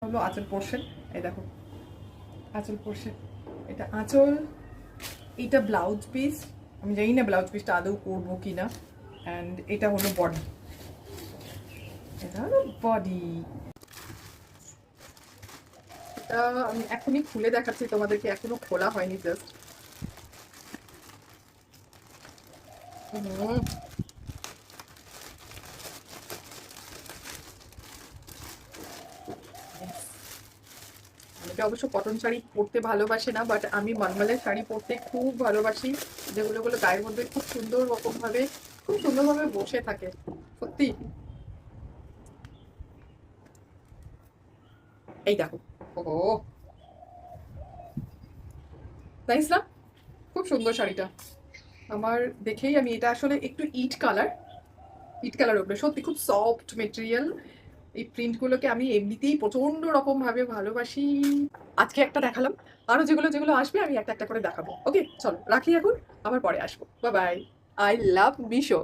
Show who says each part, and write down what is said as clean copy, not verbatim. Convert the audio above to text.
Speaker 1: হলো আঁচল পোর্শন। এই দেখো আঁচল পোর্শন, এটা আঁচল, এটা ব্লাউজ পিস। আমি জানি না ব্লাউজ পিসটা আদৌ করবো কিনা। অ্যান্ড এটা হলো বডি, এটা হলো বডি। এটা আমি এখনই খুলে দেখাচ্ছি তোমাদেরকে, এখনো খোলা হয়নি, জাস্ট অনেকে অবশ্য কটন শাড়ি পরতে ভালোবাসে না, বাট আমি মলমলের শাড়ি পরতে খুব ভালোবাসি, যেগুলো গায়ের মধ্যে খুব সুন্দর রকম ভাবে, খুব সুন্দরভাবে বসে থাকে সত্যি। এই দেখো, ও নাইস না? খুব সুন্দর শাড়িটা আমার দেখেই, আমি এটা আসলে একটু ইট কালার, ইট কালার উপরে সত্যি খুব সফট মেটেরিয়াল। এই প্রিন্টগুলোকে আমি এমনিতেই প্রচন্ড রকম ভাবে ভালোবাসি। আজকে একটা দেখালাম, আরো যেগুলো যেগুলো আসবে আমি একটা একটা করে দেখাবো। ওকে চলো রাখি এখন, আবার পরে আসবো। Bye bye. I love Meesho.